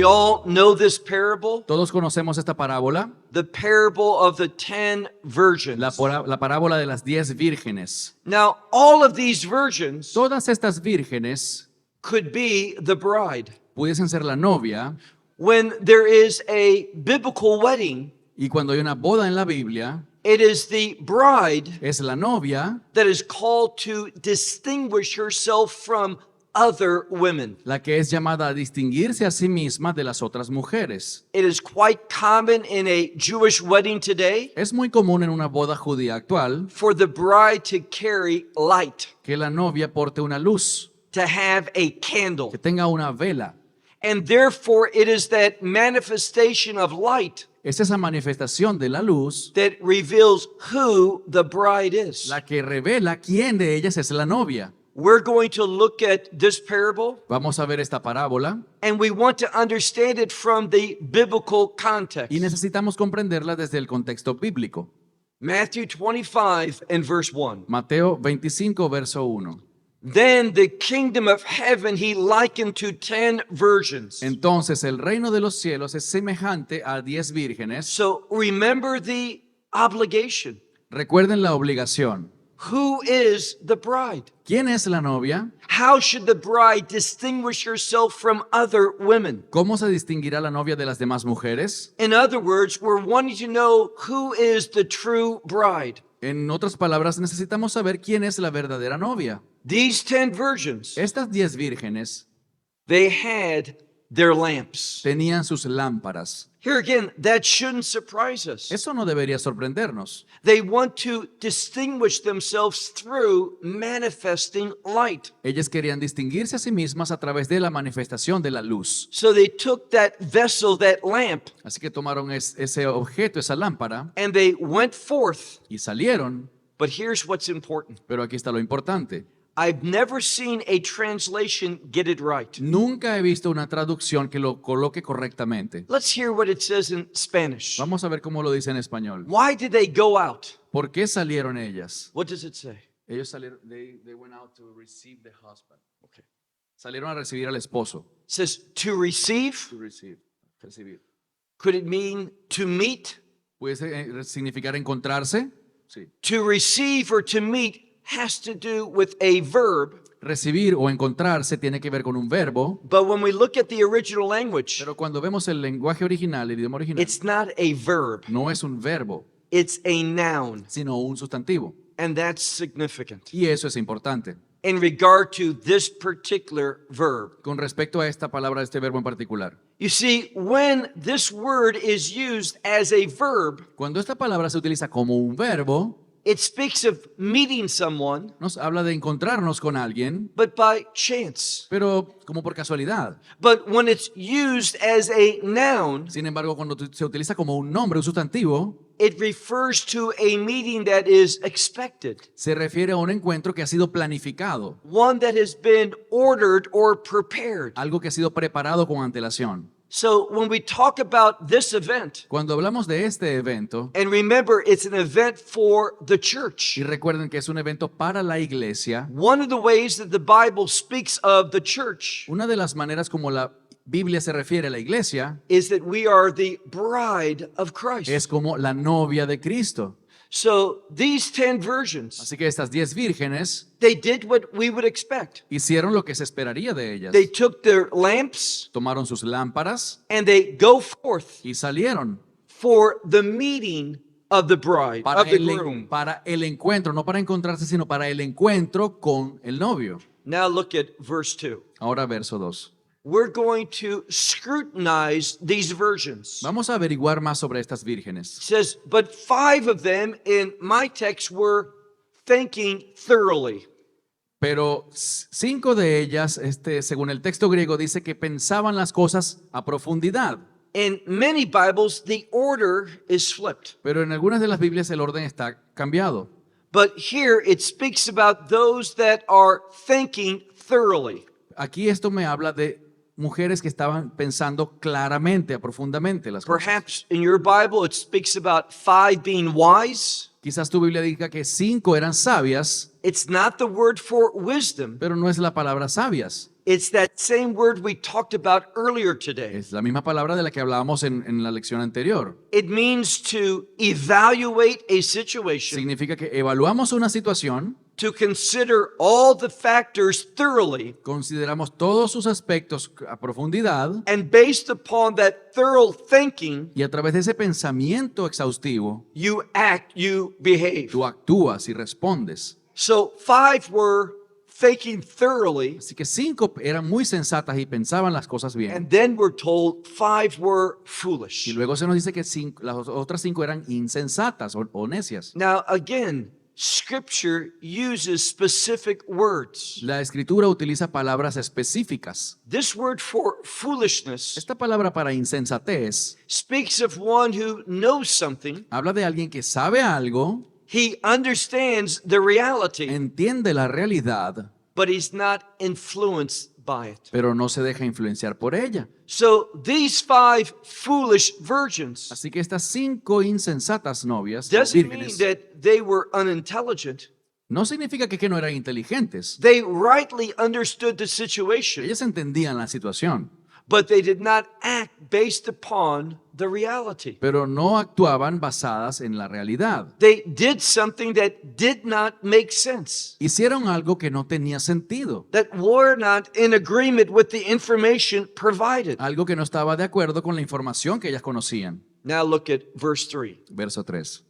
We all know this parable, Todos conocemos esta parábola, the parable of the 10 virgins. la parábola de las 10 vírgenes. Now, all of these virgins Todas estas vírgenes could be the bride. pudiesen ser la novia, When there is a biblical wedding, y cuando hay una boda en la Biblia, it is the bride es la novia that is called to distinguish herself from other women. la que es llamada a distinguirse a sí misma de las otras mujeres. It is quite common in a Jewish wedding today Es muy común en una boda judía actual for the bride to carry light, que la novia porte una luz, to have a candle. que tenga una vela. And therefore, it is that manifestation of light Es esa manifestación de la luz that reveals who the bride is. la que revela quién de ellas es la novia. We're going to look at this parable, Vamos a ver esta parábola and we want to understand it from the biblical context. y necesitamos comprenderla desde el contexto bíblico. Matthew 25 and verse 1. Mateo 25, verso 1. Then the kingdom of heaven he likened to 10 virgins. Entonces el reino de los cielos es semejante a 10 vírgenes. So remember the obligation. Recuerden la obligación. Who is the bride? ¿Quién es la novia? How should the bride distinguish herself from other women? ¿Cómo se distinguirá la novia de las demás mujeres? In other words, we're wanting to know who is the true bride. En otras palabras, necesitamos saber quién es la verdadera novia. These 10 virgins, Estas 10 vírgenes they had their lamps. tenían sus lámparas. Here again, that shouldn't surprise us. Eso no debería sorprendernos. They want to distinguish themselves through manifesting light. Ellas querían distinguirse a sí mismas a través de la manifestación de la luz. So they took that vessel, that lamp, Así que tomaron ese objeto, esa lámpara, and they went forth. y salieron. But here's what's important. Pero aquí está lo importante. I've never seen a translation get it right. Nunca he visto una traducción que lo coloque correctamente. Let's hear what it says in Spanish. Vamos a ver cómo lo dice en español. Why did they go out? ¿Por qué salieron ellas? What does it say? Ellos salieron, they went out to receive the husband. Okay. Salieron a recibir al esposo. It says to receive. To receive, recibir. Could it mean to meet? ¿Puede significar encontrarse? Sí. To receive or to meet has to do with a verb. Recibir o encontrarse tiene que ver con un verbo, But when we look at the original language, pero cuando vemos el lenguaje original, el idioma original, it's not a verb. no es un verbo, It's a noun. sino un sustantivo. And that's significant Y eso es importante. in regard to this particular verb. Con respecto a esta palabra, este verbo en particular. You see, when this word is used as a verb, Cuando esta palabra se utiliza como un verbo, it speaks of meeting someone, nos habla de encontrarnos con alguien, but by chance. pero como por casualidad. But when it's used as a noun, Sin embargo, cuando se utiliza como un nombre, un sustantivo, it refers to a meeting that is expected, se refiere a un encuentro que ha sido planificado, one that has been ordered or prepared. algo que ha sido preparado con antelación. So when we talk about this event, Cuando hablamos de este evento, and remember it's an event for the church, y recuerden que es un evento para la iglesia, one of the ways that the Bible speaks of the church una de las maneras como la Biblia se refiere a la iglesia is that we are the bride of Christ. es como la novia de Cristo. So these 10 virgins, Así que estas 10 vírgenes they did what we would expect. hicieron lo que se esperaría de ellas. They took their lamps Tomaron sus lámparas and they go forth y salieron for the meeting of the bride, para of the groom. para el encuentro, no para encontrarse, sino para el encuentro con el novio. Now look at verse 2. Ahora verso 2. We're going to scrutinize these virgins. Vamos a averiguar más sobre estas vírgenes. It says, but 5 of them in my text were thinking thoroughly. Pero 5 de ellas, según el texto griego, dice que pensaban las cosas a profundidad. In many Bibles, the order is flipped. Pero en algunas de las Biblias el orden está cambiado. But here it speaks about those that are thinking thoroughly. Aquí esto me habla de mujeres que estaban pensando claramente, profundamente las cosas. Perhaps in your Bible it speaks about 5 being wise. Quizás tu Biblia diga que 5 eran sabias, It's not the word for wisdom. pero no es la palabra sabias. It's that same word we talked about earlier today. Es la misma palabra de la que hablábamos en la lección anterior. It means to evaluate a situation, Significa que evaluamos una situación, to consider all the factors thoroughly, consideramos todos sus aspectos a profundidad and based upon that thorough thinking, y a través de ese pensamiento exhaustivo, you act, you behave. tú actúas y respondes. So 5 were thinking thoroughly, Así que 5 eran muy sensatas y pensaban las cosas bien. and then we're told 5 were Y foolish. luego se nos dice que las otras 5 eran insensatas o necias. Now, again, Scripture uses specific words. La escritura utiliza palabras específicas. This word for foolishness Esta palabra para insensatez speaks of one who knows something, habla de alguien que sabe algo, he understands the reality, entiende la realidad, but he's not influenced by it. pero no se deja influenciar por ella. So these 5 foolish virgins Así que estas 5 insensatas novias, o doesn't mean vírgenes, that they were unintelligent. no significa que no eran inteligentes. They rightly understood the situation, Ellas entendían la situación, but they did not act based upon the reality. pero no actuaban basadas en la realidad. They did something that did not make sense, Hicieron algo que no tenía sentido, that were not in agreement with the information provided. algo que no estaba de acuerdo con la información que ellas conocían. Now look at verse 3. Verso 3.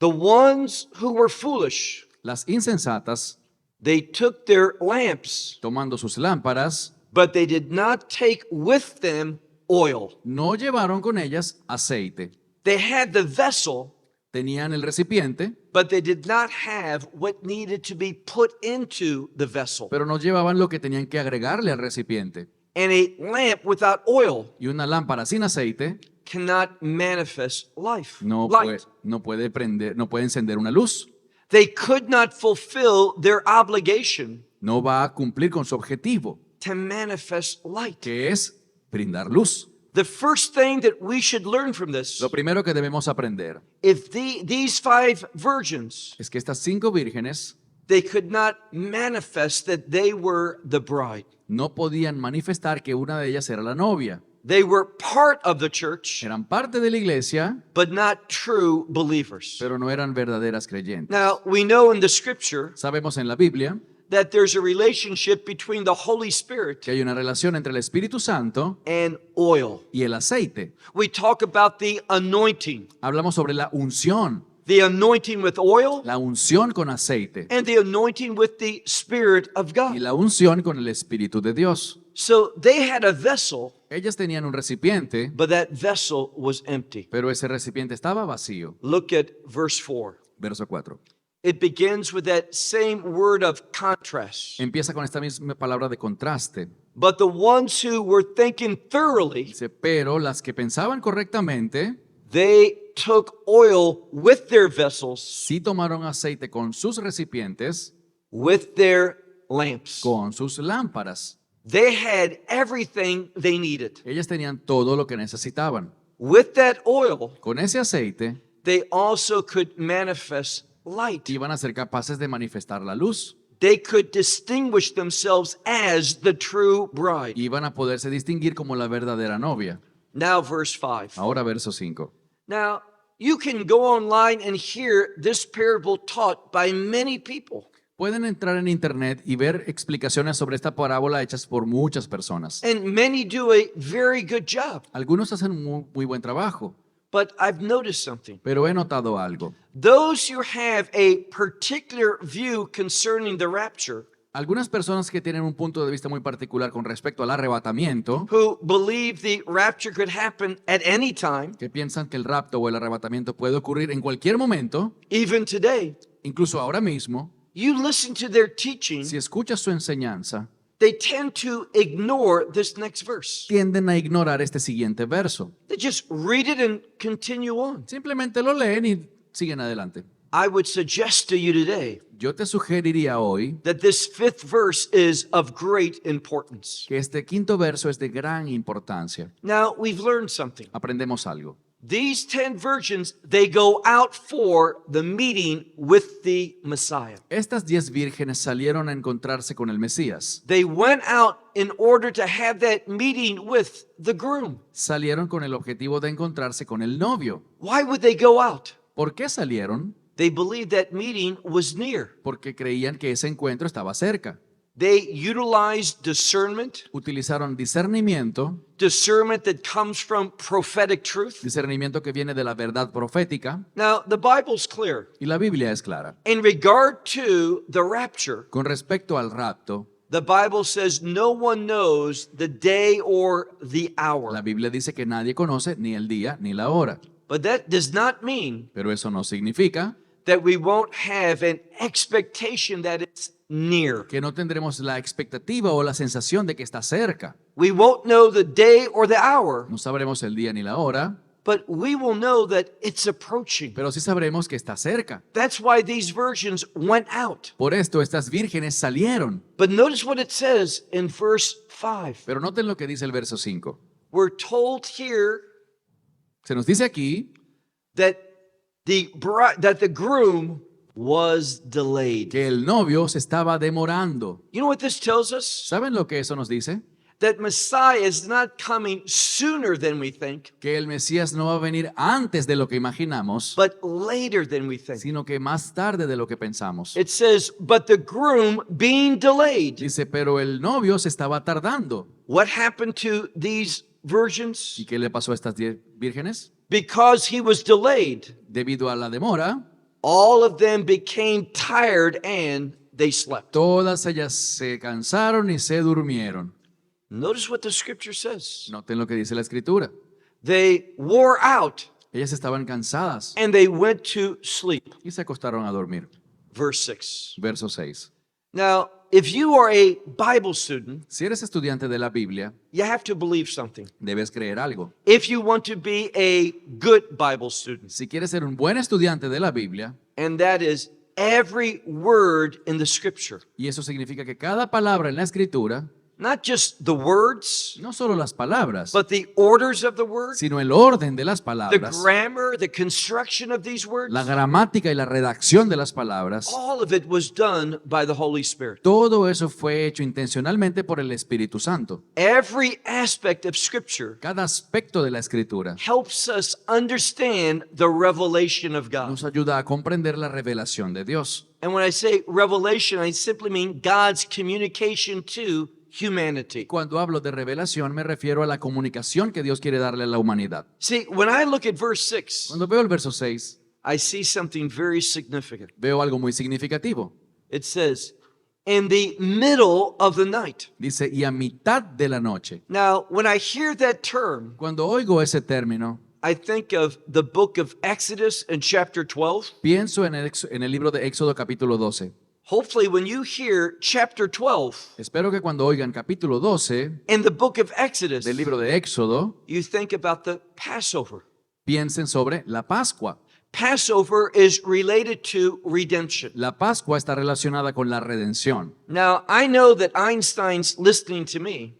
The ones who were foolish, Las insensatas, they took their lamps, tomando sus lámparas, but they did not take with them oil. no llevaron con ellas aceite. They had the vessel, Tenían el recipiente, but they did not have what needed to be put into the vessel. pero no llevaban lo que tenían que agregarle al recipiente. And a lamp without oil Y una lámpara sin aceite cannot manifest life, no light. puede prender, no puede encender una luz. They could not fulfill their obligation No va a cumplir con su objetivo, to manifest light. que es brindar luz. The first thing that we should learn from this, Lo primero que debemos aprender if these 5 virgins, es que estas 5 vírgenes they could not manifest that they were the bride. no podían manifestar que una de ellas era la novia. They were part of the church, Eran parte de la iglesia, but not true believers. pero no eran verdaderas creyentes. Now, we know in the scripture Sabemos en la Biblia that there's a relationship between the Holy Spirit que hay una relación entre el Espíritu Santo and oil. y el aceite. We talk about the anointing, Hablamos sobre la unción with oil, la unción con aceite and the anointing with the Spirit of y God. la unción con el Espíritu de Dios. So they had a vessel, Ellas tenían un recipiente, but that vessel was empty. pero ese recipiente estaba vacío. Look at verse 4. Verso 4. It begins with that same word of contrast. Empieza con esta misma palabra de contraste. But the ones who were thinking thoroughly, Dice, pero las que pensaban correctamente, they took oil with their vessels, sí tomaron aceite con sus recipientes, with their lamps. con sus lámparas. They had everything they needed. Ellas tenían todo lo que necesitaban. With that oil, Con ese aceite they also could manifest light. iban a ser capaces de manifestar la luz. They could distinguish themselves as the true bride. Iban a poderse distinguir como la verdadera novia. Now, verse 5. Ahora verso 5. Now, you can go online and hear this parable taught by many people. Pueden entrar en internet y ver explicaciones sobre esta parábola hechas por muchas personas. And many do a very good job. Algunos hacen muy buen trabajo, But I've noticed something. pero he notado algo. Those who have a particular view concerning the rapture, Algunas personas que tienen un punto de vista muy particular con respecto al arrebatamiento, who believe the rapture could happen at any time, que piensan que el rapto o el arrebatamiento puede ocurrir en cualquier momento, even today, incluso ahora mismo, you listen to their teaching, si escuchas su enseñanza, they tend to ignore this next verse. tienden a ignorar este siguiente verso. They just read it and continue on. Simplemente lo leen y siguen adelante. I would suggest to you today Yo te sugeriría hoy that this 5th verse is of great importance. que este quinto verso es de gran importancia. Now, we've learned something. Aprendemos algo. These 10 virgins, they go out for the meeting with the Messiah. Estas 10 vírgenes salieron a encontrarse con el Mesías. They went out in order to have that meeting with the groom. Salieron con el objetivo de encontrarse con el novio. Why would they go out? ¿Por qué salieron? They believed that meeting was near. Porque creían que ese encuentro estaba cerca. They utilized discernment, Utilizaron discernimiento, discernment that comes from prophetic truth. discernimiento que viene de la verdad profética, Now, the Bible's clear. y la Biblia es clara. In regard to the rapture, Con respecto al rapto, the Bible says no one knows the day or the la hour. Biblia dice que nadie conoce ni el día ni la hora. But that does not mean Pero eso no significa that we won't have an expectation that it's near. que no tendremos la expectativa o la sensación de que está cerca. We won't know the day or the hour, No sabremos el día ni la hora, but we will know that it's approaching. pero sí sabremos que está cerca. That's why these virgins went out. Por esto estas vírgenes salieron. But notice what it says in verse 5. Pero noten lo que dice el verso 5. We're told here Se nos dice aquí that the groom was delayed. que el novio se estaba demorando. You know what this tells us? ¿Saben lo que eso nos dice? That Messiah is not coming sooner than we think, Que el Mesías no va a venir antes de lo que imaginamos, but later than we think. sino que más tarde de lo que pensamos. It says, but the groom being delayed. Dice, pero el novio se estaba tardando. What happened to these virgins? ¿Y qué le pasó a estas 10 vírgenes? Because he was delayed, Debido a la demora, all of them became tired and they slept. todas ellas se cansaron y se durmieron. Notice what the scripture says. Noten lo que dice la escritura. They wore out Ellas estaban cansadas and they went to sleep. y se acostaron a dormir. Verse 6. Verso 6. Now, if you are a Bible student, Si eres estudiante de la Biblia, you have to believe something. debes creer algo. If you want to be a good Bible student, Si quieres ser un buen estudiante de la Biblia, and that is every word in the scripture, y eso significa que cada palabra en la escritura, not just the words, no solo las palabras, but the orders of the word, sino el orden de las the palabras, grammar, the construction of these words, la gramática y la redacción de las palabras, all of it was done by the Holy Spirit. todo eso fue hecho intencionalmente por el Espíritu Santo. Every aspect of scripture Cada aspecto de la escritura helps us understand the revelation of God. nos ayuda a comprender la revelación de Dios. And when I say revelation, I simply mean God's communication to humanity. Cuando hablo de revelación me refiero a la comunicación que Dios quiere darle a la humanidad. See, when I look at verse 6, Cuando veo el verso 6, I see something very significant. veo algo muy significativo. It says, in the middle of the night. Dice, y a mitad de la noche. Now, when I hear that term, Cuando oigo ese término, I think of the book of Exodus in chapter 12. pienso en el libro de Éxodo capítulo 12. Hopefully, when you hear chapter 12 Espero que cuando oigan capítulo 12 in the book of Exodus, del libro de Éxodo, you think about the Passover. piensen sobre la Pascua. Passover is related to redemption. La Pascua está relacionada con la redención. Now, I know that Einstein's listening to me,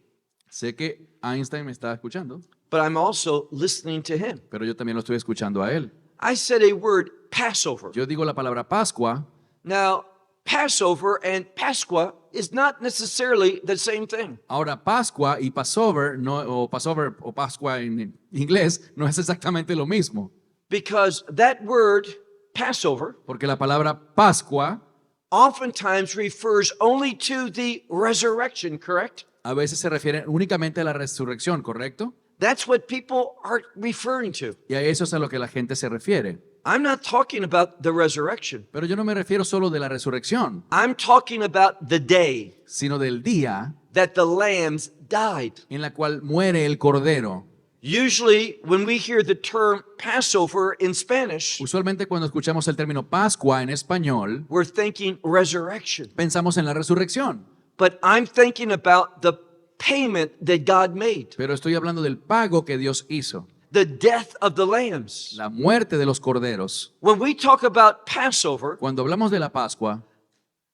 Sé que Einstein me está escuchando, but I'm also listening to him. pero yo también lo estoy escuchando a él. I said a word, Passover. Yo digo la palabra Pascua. Now, Passover and Pascua is not necessarily the same thing. Ahora, Pascua y Passover, o Passover o Pascua en inglés, no es exactamente lo mismo. Because that word, Passover, Porque la palabra Pascua oftentimes refers only to the resurrection, correct? a veces se refiere únicamente a la resurrección, ¿correcto? That's what people are referring to. Y a eso es a lo que la gente se refiere. I'm not talking about the resurrection. Pero yo no me refiero solo de la resurrección, I'm talking about the day sino del día that the lambs died. en la cual muere el cordero. Usually, when we hear the term Passover in Spanish, Usualmente cuando escuchamos el término Pascua en español, we're thinking resurrection. pensamos en la resurrección. But I'm thinking about the payment that God made, Pero estoy hablando del pago que Dios hizo, the death of the lambs. la muerte de los corderos. When we talk about Passover, Cuando hablamos de la Pascua,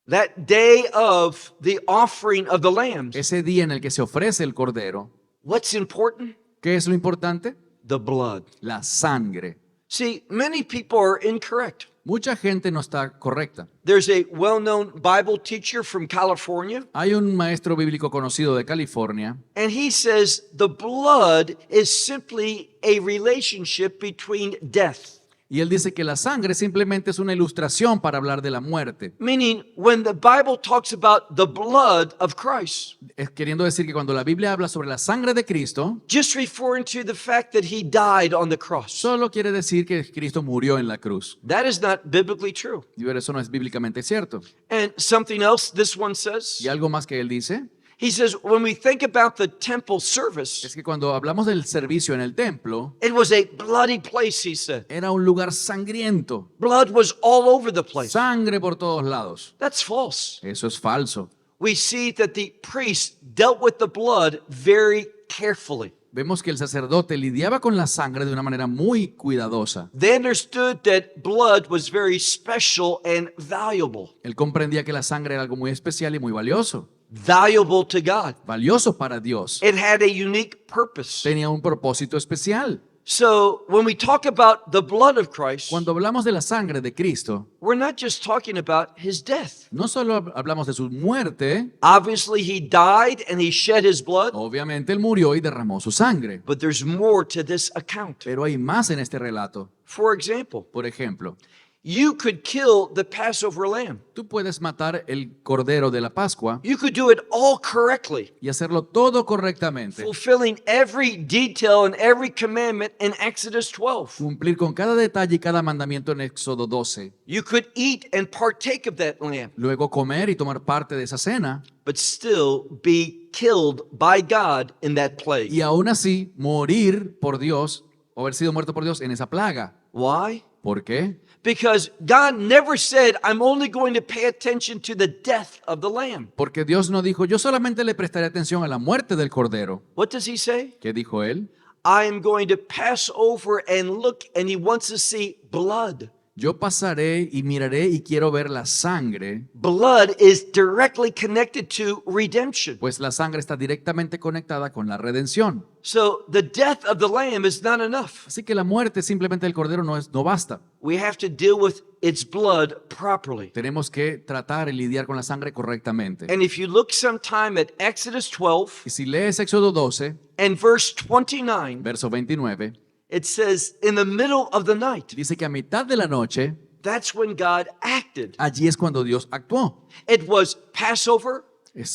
that day of the offering of the lambs, ese día en el que se ofrece el cordero, what's important? ¿qué es lo importante? the blood. la sangre. See, many people are incorrect. Mucha gente no está correcta. There's a well-known Bible teacher from California, Hay un maestro bíblico conocido de California and he says the blood is simply a relationship between death. y él dice que la sangre simplemente es una ilustración para hablar de la muerte. Meaning, when the Bible talks about the blood of Christ, Es queriendo decir que cuando la Biblia habla sobre la sangre de Cristo, just referring to the fact that he died on the cross. solo quiere decir que Cristo murió en la cruz. That is not biblically true. Y eso no es bíblicamente cierto. And something else this one says, Y algo más que él dice he says, when we think about the temple service, es que cuando hablamos del servicio en el templo, it was a bloody place, he said. era un lugar sangriento, Blood was all over the place. sangre por todos lados. That's false. Eso es falso. We see that the priest dealt with the blood very carefully. Vemos que el sacerdote lidiaba con la sangre de una manera muy cuidadosa. They understood that blood was very special and valuable. Él comprendía que la sangre era algo muy especial y muy valioso. Valuable to God. Valioso para Dios. It had a unique purpose. Tenía un propósito especial. So when we talk about the blood of Christ, Cuando hablamos de la sangre de Cristo, we're not just talking about his death. no solo hablamos de su muerte, Obviously, he died and he shed his blood, obviamente él murió y derramó su sangre. but there's more to this account. Pero hay más en este relato. For example, Por ejemplo, you could kill the Passover lamb. tú puedes matar el cordero de la Pascua You could do it all correctly, y hacerlo todo correctamente, fulfilling every detail and every commandment in Exodus 12. cumplir con cada detalle y cada mandamiento en Éxodo 12, You could eat and partake of that lamb, luego comer y tomar parte de esa cena but still be killed by God in that plague. y aún así morir por Dios o haber sido muerto por Dios en esa plaga. Why? ¿Por qué? Because God never said, I'm only going to pay attention to the death of the lamb. Porque Dios no dijo, yo solamente le prestaré atención a la muerte del cordero. What does he say? ¿Qué dijo él? I am going to pass over and look, and he wants to see blood. Yo pasaré y miraré y quiero ver la sangre, Blood is directly connected to redemption. pues la sangre está directamente conectada con la redención. So the death of the lamb is not enough. Así que la muerte simplemente del cordero no basta. We have to deal with its blood properly. Tenemos que tratar y lidiar con la sangre correctamente. And if you look sometime at Exodus 12 Y si lees Éxodo 12, and verse 29, verso 29, it says, in the middle of the night, dice que a mitad de la noche, that's when God acted. allí es cuando Dios actuó. It was Passover,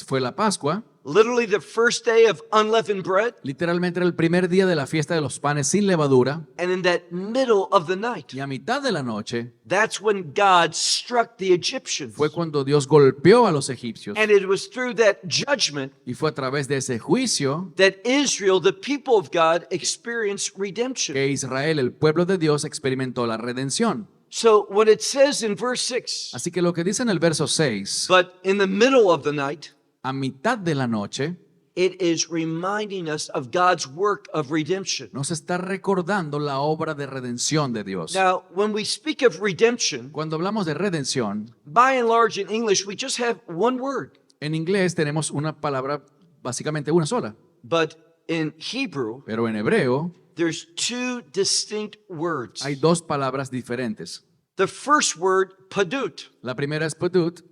Fue la Pascua, literally the first day of unleavened bread, literalmente era el primer día de la fiesta de los panes sin levadura. and in that middle of the night, Y a mitad de la noche that's when God struck the Egyptians. fue cuando Dios golpeó a los egipcios. And it was through that judgment Y fue a través de ese juicio that Israel, the people of God, experienced redemption. que Israel, el pueblo de Dios, experimentó la redención. So when it says in verse 6, Así que lo que dice en el verso 6, but in the middle of the night, a mitad de la noche, it is reminding us of God's work of redemption. nos está recordando la obra de redención de Dios. Now, when we speak of redemption, Cuando hablamos de redención, by and large in English, we just have one word. en inglés tenemos una palabra, básicamente una sola, But in Hebrew, pero en hebreo there's two distinct words. hay dos palabras diferentes. The first word, padut, La primera es pedut,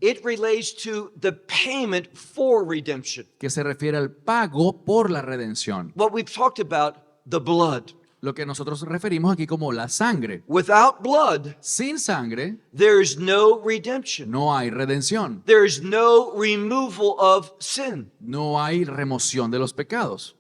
it relates to the payment for redemption. que se refiere al pago por la redención. What we've talked about, the blood. Lo que nosotros referimos aquí como la sangre. Without blood, Sin sangre there is no redemption. no hay redención, There is no removal of sin. no hay remoción de los pecados.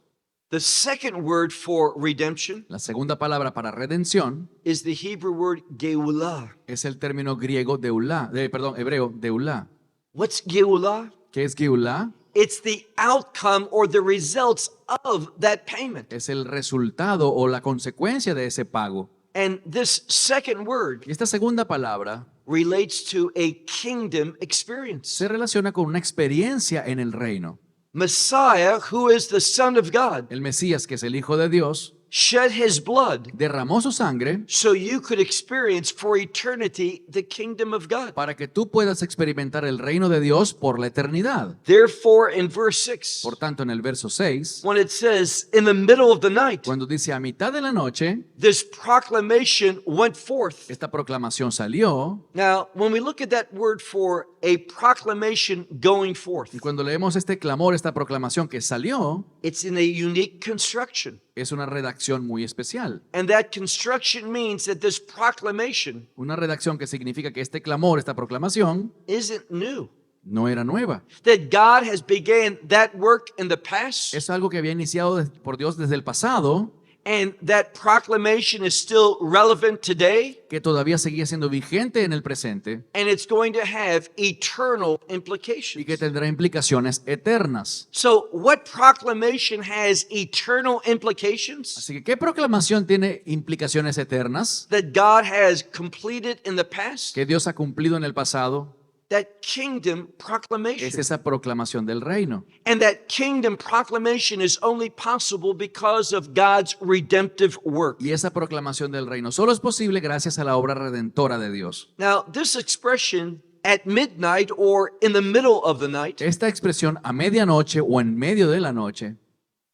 The second word for redemption La segunda palabra para redención is the Hebrew word geulah. es el término griego hebreo deulá. What's geulah? ¿Qué es geulá? It's the outcome or the results of that payment. Es el resultado o la consecuencia de ese pago. And this second word Y esta segunda palabra relates to a kingdom experience. se relaciona con una experiencia en el reino. Messiah, who is the Son of God, El Mesías, que es el Hijo de Dios, shed his blood derramó su sangre so you could experience for eternity the kingdom of God. para que tú puedas experimentar el reino de Dios por la eternidad. Therefore, in verse 6, Por tanto, en el verso 6, when it says, in the middle of the night, cuando dice a mitad de la noche, this proclamation went forth. esta proclamación salió. Now, when we look at that word for a proclamation going forth, Y cuando leemos este clamor, esta proclamación que salió, it's in a unique construction. es una redacción muy especial. And that construction means that this proclamation Una redacción que significa que este clamor, esta proclamación, isn't new. no era nueva. That God has began that work in the past, Es algo que había iniciado por Dios desde el pasado, and that proclamation is still relevant today, que todavía seguía siendo vigente en el presente and it's going to have eternal y implications. que tendrá implicaciones eternas. So, what proclamation has eternal implications Así que, ¿qué proclamación tiene implicaciones eternas that God has completed in the past? que Dios ha cumplido en el pasado? That kingdom proclamation. Es esa proclamación del reino. And that kingdom proclamation is only possible because of God's redemptive work. Y esa proclamación del reino solo es posible gracias a la obra redentora de Dios. Now, this expression at midnight or in the middle of the night, Esta expresión a medianoche o en medio de la noche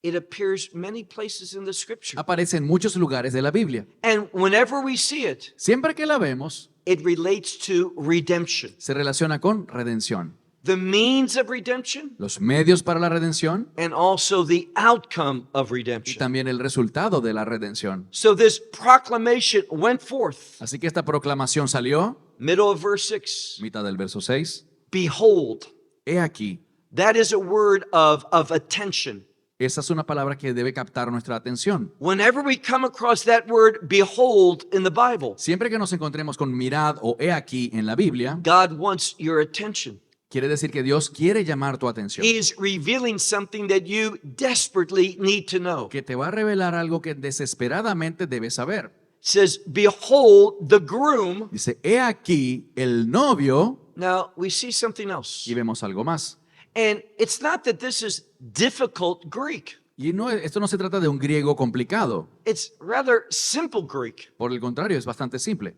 it appears many places in the scripture. aparece en muchos lugares de la Biblia. And whenever we see it, Siempre que la vemos, it relates to redemption. se relaciona con redención. The means of redemption Los medios para la redención and also the outcome of y redemption. también el resultado de la redención. So this proclamation went forth, Así que esta proclamación salió, middle of verse 6. mitad del verso 6. Behold, He aquí, that is a word of attention. esa es una palabra que debe captar nuestra atención. Whenever we come across that word behold in the Bible, Siempre que nos encontremos con mirad o he aquí en la Biblia, God wants your attention. quiere decir que Dios quiere llamar tu atención, He's revealing something that you desperately need to know. que te va a revelar algo que desesperadamente debes saber. It says, behold the groom. Dice, he aquí el novio, Now we see something else. y vemos algo más. And it's not that this is difficult Greek. Y no, esto no se trata de un griego complicado, It's rather simple Greek, por el contrario, es bastante simple,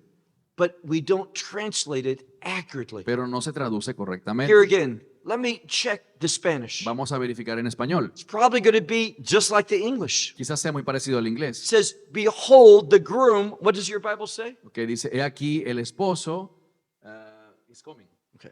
but we don't translate it accurately. pero no se traduce correctamente. Here again, let me check the Spanish. Vamos a verificar en español. It's probably going to be just like the English. Quizás sea muy parecido al It inglés. says, behold the groom. What does your Bible say? Que dice, he aquí el esposo is coming. Okay.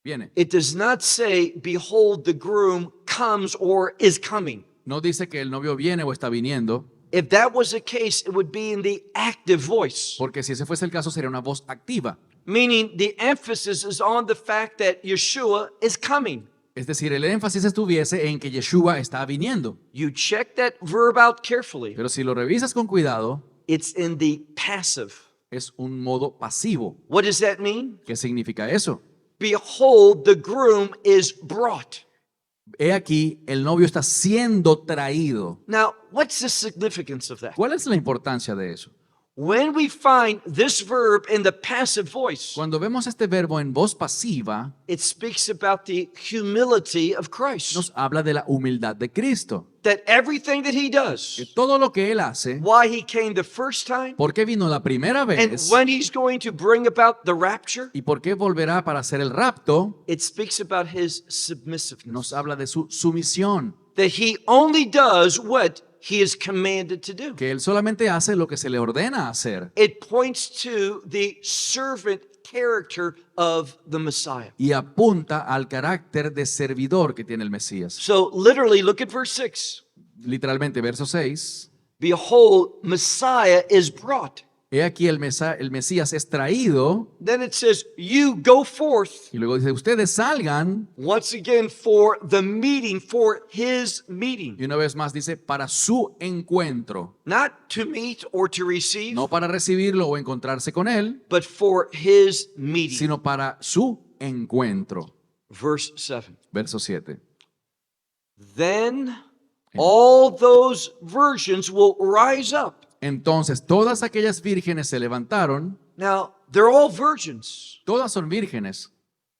Viene. It does not say, behold the groom comes or is coming. No dice que el novio viene o está viniendo, If that was the case, it would be in the active voice, porque si ese fuese el caso sería una voz activa. meaning the emphasis is on the fact that Yeshua is coming. Es decir, el énfasis estuviese en que Yeshua está viniendo. You check that verb out carefully. Pero si lo revisas con cuidado, It's in the passive. es un modo pasivo. What does that mean? ¿Qué significa eso? Behold, the groom is brought. He aquí, el novio está siendo traído. Now, what's the significance of that? ¿Cuál es la importancia de eso? When we find this verb in the passive voice, Cuando vemos este verbo en voz pasiva, it speaks about the humility of Christ. nos habla de la humildad de Cristo. That everything that he Que does, todo lo que Él hace, why he came the first time, por qué vino la primera and vez when he's going to bring about the rapture, y por qué volverá para hacer el rapto, it speaks about his nos submissiveness. habla de su sumisión. That he only does what he is commanded to do. Que Él solamente hace lo que se le ordena hacer. It points to the servant character of the Messiah. Y apunta al carácter de servidor que tiene el Mesías. So literally, look at verse 6. Literalmente, verso 6. Behold, Messiah is brought. He aquí el Mesías es traído. Then it says, you go forth Y luego dice, ustedes salgan. once again for the meeting, for his meeting. Y una vez más dice, para su encuentro. Not to meet or to receive, No para recibirlo o encontrarse con Él, but for his meeting. sino para su encuentro. Verse 7. Verso 7. Then all those virgins will rise up. Entonces todas aquellas vírgenes se levantaron. Now, they're all virgins, Todas son vírgenes.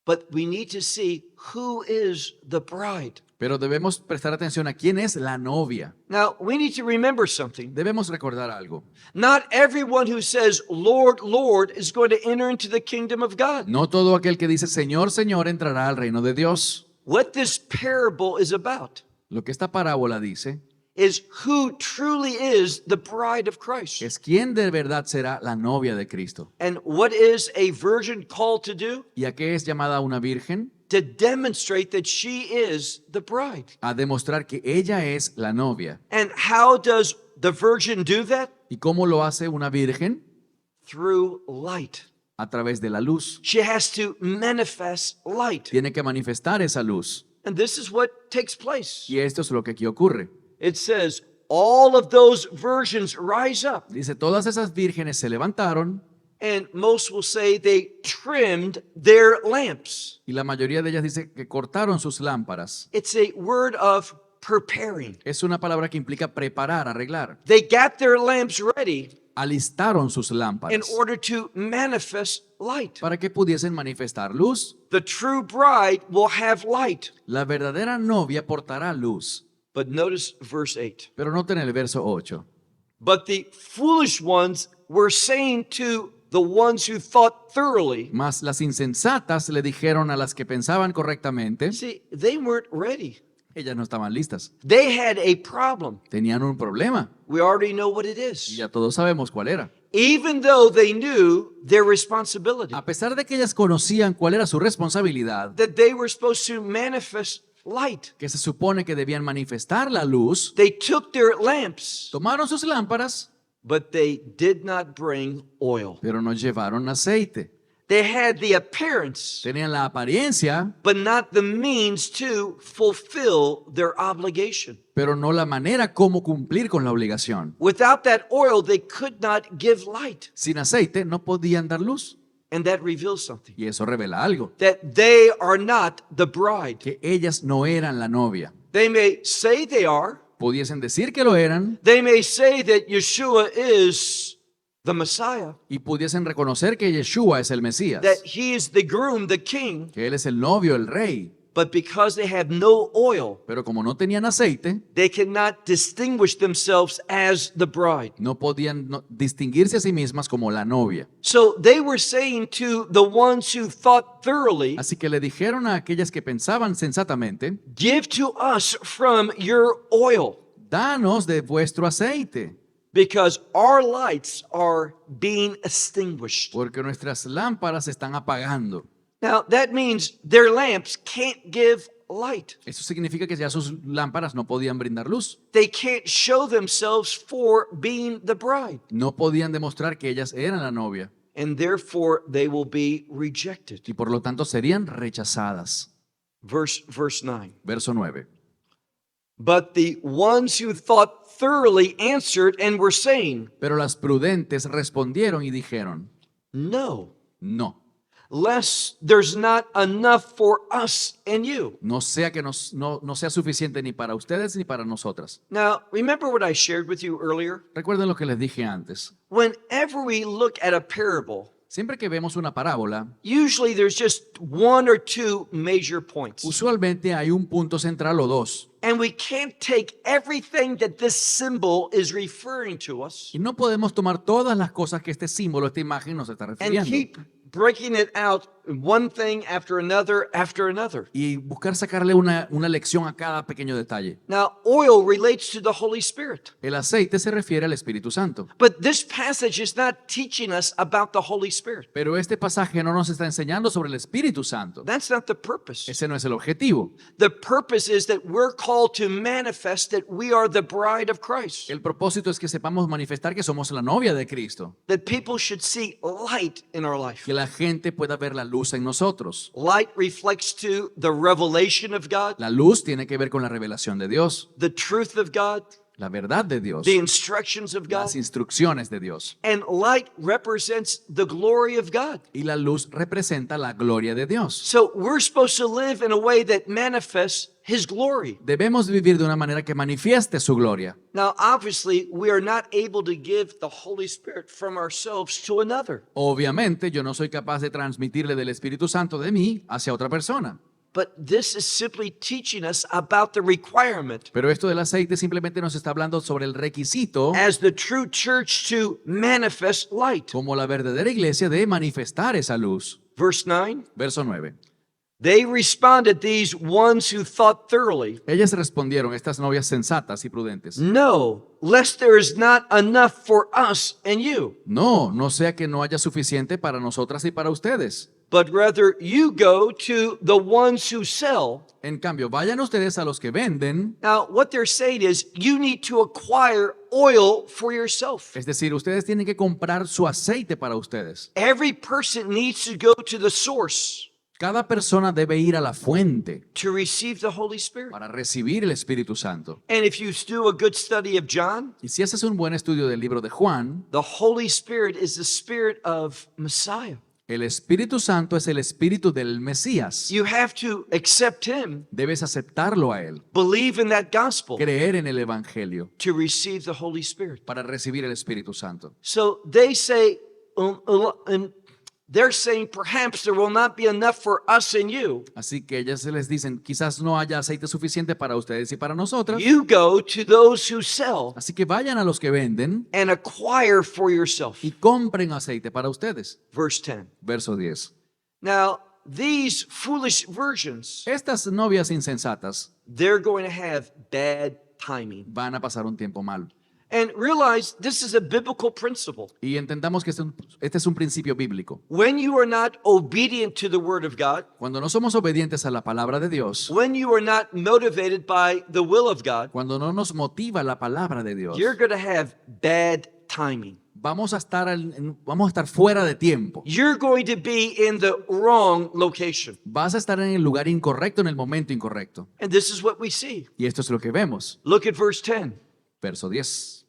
but we need to see who is the bride. Pero debemos prestar atención a quién es la novia. Now, we need to remember something. Debemos recordar algo. Not everyone who says, Lord, Lord, is going to enter into the kingdom of God. No todo aquel que dice Señor, Señor entrará al reino de Dios. What this parable is about Lo que esta parábola dice is who truly is the bride of Christ. es quién de verdad será la novia de Cristo. And what is a virgin called to do? ¿Y a qué es llamada una virgen? To demonstrate that she is the bride. A demostrar que ella es la novia. And how does the virgin do that? ¿Y cómo lo hace una virgen? Through light. A través de la luz. She has to manifest light. Tiene que manifestar esa luz. And this is what takes place. Y esto es lo que aquí ocurre. It says, all of those virgins rise up. Dice, todas esas vírgenes se levantaron And most will say they trimmed their lamps. y la mayoría de ellas dice que cortaron sus lámparas. It's a word of preparing. Es una palabra que implica preparar, arreglar. They got their lamps ready Alistaron sus in lámparas order to manifest light. para que pudiesen manifestar luz. The true bride will have light. La verdadera novia portará luz. But notice verse 8. Pero noten el verso 8. But the foolish ones were saying to the ones who thought thoroughly. Mas las insensatas le dijeron a las que pensaban correctamente, See, they weren't ready. ellas no estaban listas. They had a problem. Tenían un problema We already know what it y is. ya todos sabemos cuál era. Even though they knew their responsibility, A pesar de que ellas conocían cuál era su responsabilidad, that they were supposed to manifest light, que se supone que debían manifestar la luz, they took their lamps, tomaron sus lámparas, but they did not bring oil. pero no llevaron aceite. They had the appearance, Tenían la apariencia, but not the means to fulfill their obligation. pero no la manera como cumplir con la obligación. Without that oil, they could not give light. Sin aceite no podían dar luz. And that reveals something. Y eso revela algo, That they are not the bride. que ellas no eran la novia. They may say they are. Pudiesen decir que lo eran They may say that Yeshua is the Messiah, y pudiesen reconocer que Yeshua es el Mesías, that he is the groom, the king, que él es el novio, el rey. but because they have no oil, Pero como no tenían aceite, they cannot distinguish themselves as the bride. no podían distinguirse a sí mismas como la novia. So they were saying to the ones who thought thoroughly, Así que le dijeron a aquellas que pensaban sensatamente, give to us from your oil, danos de vuestro aceite, because our lights are being extinguished. porque nuestras lámparas se están apagando. Now that means their lamps can't give light. Eso significa que ya sus lámparas no podían brindar luz. They can't show themselves for being the bride, No podían demostrar que ellas eran la novia and therefore they will be rejected. y por lo tanto serían rechazadas. Verse 9. Verso 9. But the ones who thought thoroughly answered and were saying, Pero las prudentes respondieron y dijeron, no, no, lest there's not enough for us and you. no sea que no sea suficiente ni para ustedes ni para nosotras. Now, remember what I shared with you earlier? Recuerden lo que les dije antes. Whenever we look at a parable, Siempre que vemos una parábola, usually there's just one or two major points. usualmente hay un punto central o dos. And we can't take everything that this symbol is referring to us Y no podemos tomar todas las cosas que este símbolo, esta imagen nos está and refiriendo. keep breaking it out one thing after another after another. Y buscar sacarle una lección a cada pequeño detalle. Now, oil relates to the Holy Spirit. El aceite se refiere al Espíritu Santo. But this passage is not teaching us about the Holy Spirit. Pero este pasaje no nos está enseñando sobre el Espíritu Santo. That's not the purpose. Ese no es el objetivo. The purpose is that we're called to manifest that we are the bride of Christ. El propósito es que sepamos manifestar que somos la novia de Cristo. That people should see light in our life. Que la gente pueda ver la luz en nosotros. Light reflects to the revelation of God, La luz tiene que ver con la revelación de Dios, the truth of God, la verdad de Dios, the instructions of God. las instrucciones de Dios. And light represents the glory of God. Y la luz representa la gloria de Dios. So we're supposed to live in a way that manifests His glory. Debemos vivir de una manera que manifieste su gloria. Now, obviously, we are not able to give the Holy Spirit from ourselves to another. Obviamente, yo no soy capaz de transmitirle del Espíritu Santo de mí hacia otra persona. but this is simply teaching us about the requirement Pero esto del aceite simplemente nos está hablando sobre el requisito as the true church to manifest light. como la verdadera iglesia de manifestar esa luz. Verse 9. Verso 9. They responded, these ones who thought thoroughly, Ellas respondieron, estas novias sensatas y prudentes. no, lest there is not enough for us and you, No, no sea que no haya suficiente para nosotras y para ustedes. but rather you go to the ones who sell. En cambio, vayan ustedes a los que venden, Now, what they're saying is you need to acquire oil for yourself. es decir, ustedes tienen que comprar su aceite para ustedes. Every person needs to go to the source Cada persona debe ir a la fuente to receive the Holy Spirit. para recibir el Espíritu Santo. And if you do a good study of John, Y si haces un buen estudio del libro de Juan, the Holy Spirit is the spirit of Messiah. el Espíritu Santo es el Espíritu del Mesías. You have to accept him, Debes aceptarlo a él, believe in that gospel creer en el Evangelio to receive the Holy Spirit. para recibir el Espíritu Santo. So they say, and they're saying perhaps there will not be enough for us and you. Así que ellas se les dicen, quizás no haya aceite suficiente para ustedes y para nosotras. You go to those who sell Así que vayan a los que venden and acquire for yourself. y compren aceite para ustedes. Verse 10. Verso 10. Now, these foolish virgins, Estas novias insensatas they're going to have bad timing. van a pasar un tiempo mal. And realize this is a biblical principle. Y entendamos que este es un principio bíblico. When you are not obedient to the word of God, Cuando no somos obedientes a la palabra de Dios, when you are not motivated by the will of God, cuando no nos motiva la palabra de Dios, you're going to have bad timing. vamos a estar fuera de tiempo. You're going to be in the wrong location. Vas a estar en el lugar incorrecto en el momento incorrecto. And this is what we see. Y esto es lo que vemos. Look at verse 10. Verso 10.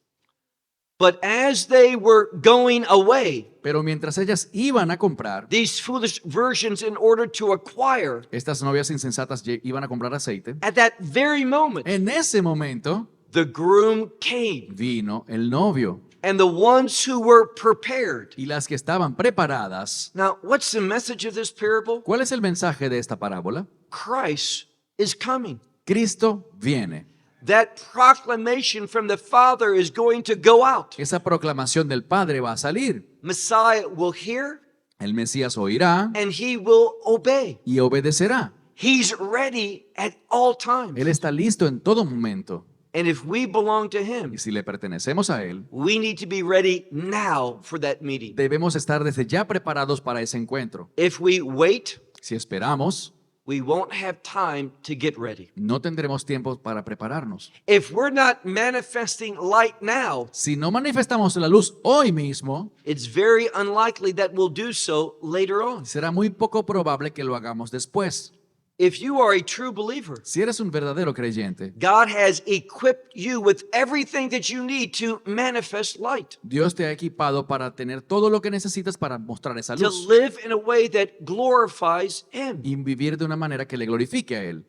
But as they were going away, Pero mientras ellas iban a comprar, these foolish virgins, in order to acquire, estas novias insensatas iban a comprar aceite. at that very moment, En ese momento the groom came. vino el novio And the ones who were prepared. y las que estaban preparadas. Now, what's the message of this parable? ¿Cuál es el mensaje de esta parábola? Christ is coming. Cristo viene. That proclamation from the Father is going to go out. Esa proclamación del Padre va a salir. Messiah will hear El Mesías oirá and he will obey. y obedecerá. He's ready at all times. Él está listo en todo momento. And if we belong to him, Y si le pertenecemos a Él, we need to be ready now for that meeting. debemos estar desde ya preparados para ese encuentro. If we wait, Si esperamos, we won't have time to get ready. no tendremos tiempo para prepararnos. If we're not manifesting light now, Si no manifestamos la luz hoy mismo, it's very unlikely that we'll do so later on. será muy poco probable que lo hagamos después. If you are a true believer, Si eres un verdadero creyente, God has equipped you with everything that you need to manifest light, Dios te ha equipado para tener todo lo que necesitas para mostrar esa to luz live in a way that glorifies him. y vivir de una manera que le glorifique a Él.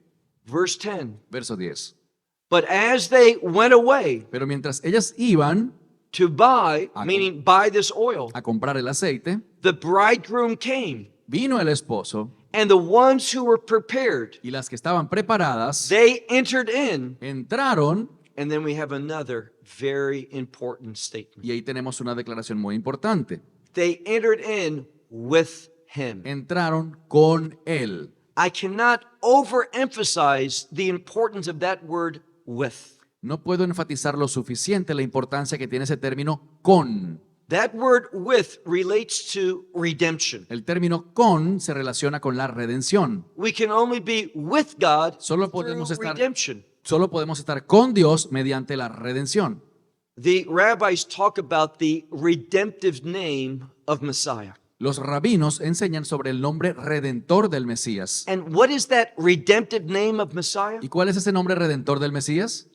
Verse 10. Verso 10. But as they went away Pero mientras ellas iban to buy, Ah, meaning buy this oil, a comprar el aceite, the bridegroom came, vino el esposo and the ones who were prepared, y las que estaban preparadas they entered in. entraron, And then we have another very important statement. y ahí tenemos una declaración muy importante. They entered in with him. Entraron con Él. I cannot overemphasize the importance of that word with. No puedo enfatizar lo suficiente la importancia que tiene ese término con. That word with relates to redemption. El término con se relaciona con la redención. We can only be with God Solo through podemos redemption. Solo podemos estar con Dios mediante la redención. The rabbis talk about the redemptive name of Messiah. Los rabinos enseñan sobre el nombre redentor del Mesías. And what is that redemptive name of Messiah? ¿Y cuál es ese nombre redentor del Mesías?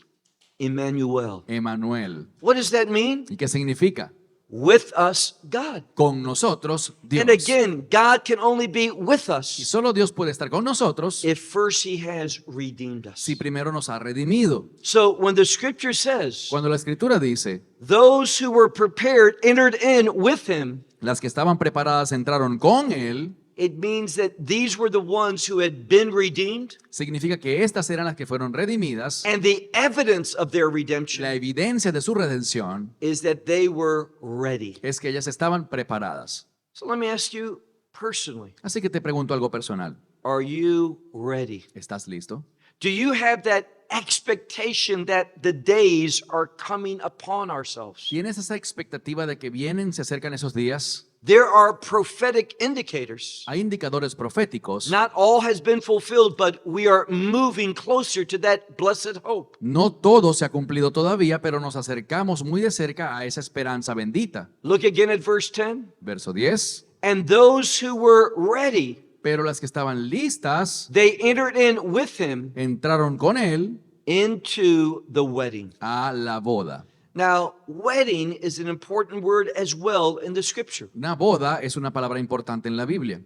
Emmanuel. Emanuel. What does that mean? ¿Y qué significa? With us, God. Con nosotros, Dios. And again, God can only be with Y us solo Dios puede estar con nosotros if first He has redeemed us. si primero nos ha redimido. So when the scripture says, Cuando la Escritura dice, those who were prepared entered in with Him, las que estaban preparadas entraron con Él, it means that these were the ones who had been redeemed, significa que estas eran las que fueron redimidas. and the evidence of their redemption La evidencia de su redención is that they were ready. es que ellas estaban preparadas. So let me ask you personally, Así que te pregunto algo personal. are you ready? ¿Estás listo? Do you have that expectation that the days are coming upon ourselves? ¿Tienes esa expectativa de que vienen, se acercan esos días? There are prophetic indicators. Hay indicadores proféticos. Not all has been fulfilled, but we are moving closer to that blessed hope. No todo se ha cumplido todavía, pero nos acercamos muy de cerca a esa esperanza bendita. Look again at verse 10. Verso 10. And those who were ready, Pero las que estaban listas they entered in with him entraron con él into the wedding. a la boda. Now, wedding is an important word as well in the scripture. Una boda es una palabra importante en la Biblia.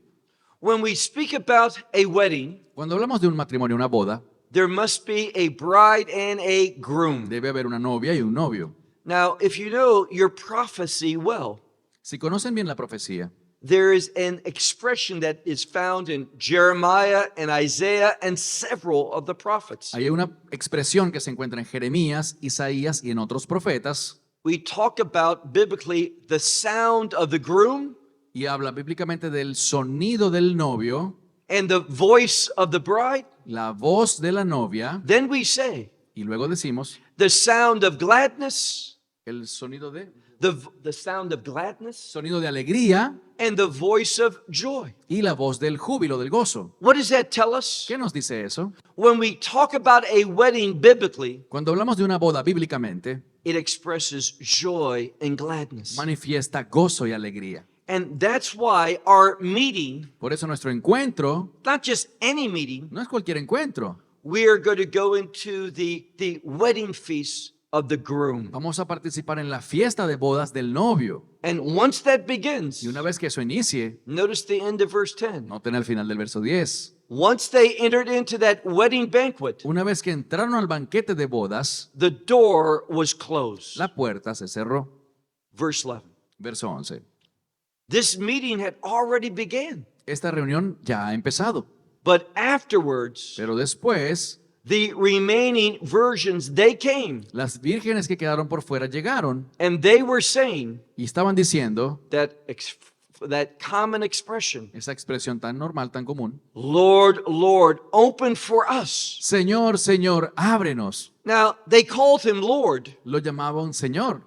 When we speak about a wedding, Cuando hablamos de un matrimonio, una boda, there must be a bride and a groom. debe haber una novia y un novio. Now, if you know your prophecy well, Si conocen bien la profecía, there is an expression that is found in Jeremiah and Isaiah and several of the prophets. hay una expresión que se encuentra en Jeremías, Isaías y en otros profetas, We talk about biblically the sound of the groom y habla bíblicamente del sonido del novio, and the voice of the bride. la voz de la novia, Then we say y luego decimos the sound of gladness, el sonido the sound of gladness, sonido de alegría and the voice of joy. y la voz del júbilo, del gozo. What does that tell us? ¿Qué nos dice eso? When we talk about a wedding biblically, Cuando hablamos de una boda bíblicamente, it expresses joy and gladness. manifiesta gozo y alegría. And that's why our meeting, Por eso nuestro encuentro not just any meeting, no es cualquier encuentro. we are going to go into the wedding feast of the groom. Vamos a participar en la fiesta de bodas del novio. And once that begins, Y una vez que eso inicie, notice the end of verse 10. noten el final del verso 10. Once they entered into that wedding banquet, Una vez que entraron al banquete de bodas, the door was closed. la puerta se cerró. Verse 11. Verso 11. This meeting had already began, Esta reunión ya ha empezado, but afterwards, pero después the remaining virgins, they came, las vírgenes que quedaron por fuera llegaron and they were saying y estaban diciendo that common expression, esa expresión tan normal, tan común: Lord, Lord, open for us. Señor, Señor, ábrenos. Now, they called him Lord. Lo llamaban Señor.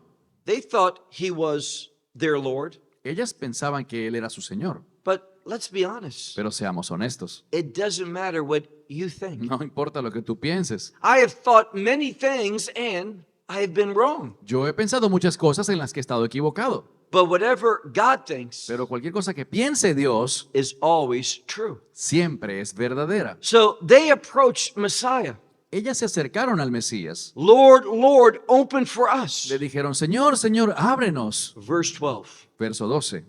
They thought he was their Lord. Ellas pensaban que Él era su Señor, But let's be honest. pero seamos honestos. It doesn't matter what you think. No importa lo que tú pienses. I have thought many things and I have been wrong. Yo he pensado muchas cosas en las que he estado equivocado, But whatever God thinks pero cualquier cosa que piense Dios is always true. siempre es verdadera. So they approached Messiah. Ellas se acercaron al Mesías. Lord, Lord, open for us. Le dijeron: Señor, Señor, ábrenos. Verse 12. Verso 12.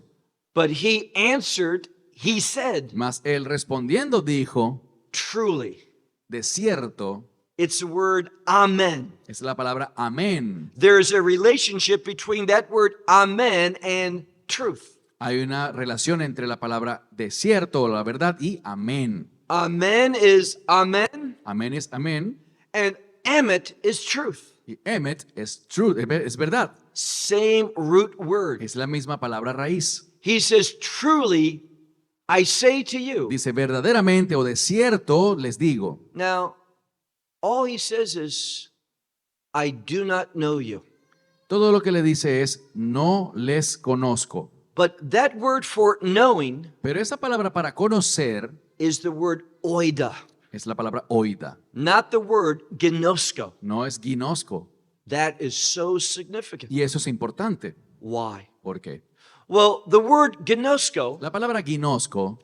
But he answered, he said, Mas él respondiendo dijo: truly. de cierto, It's the word amen. es la palabra amén. There's a relationship between that word amen and truth. Hay una relación entre la palabra de cierto o la verdad y amén. Amen is amen, Amén es amén and emet is truth. y emet es truth, es verdad. Same root word. Es la misma palabra raíz. He says, truly, I say to you. Dice: verdaderamente o de cierto les digo. Now, all he says is, I do not know you. Todo lo que le dice es: no les conozco. But that word for knowing Pero esa palabra para conocer is the word oida, es la palabra oida, not the word gnosko. no es ginosco. That is so significant. Y eso es importante. Why? ¿Por qué? Well, the word gnosko La palabra ginosco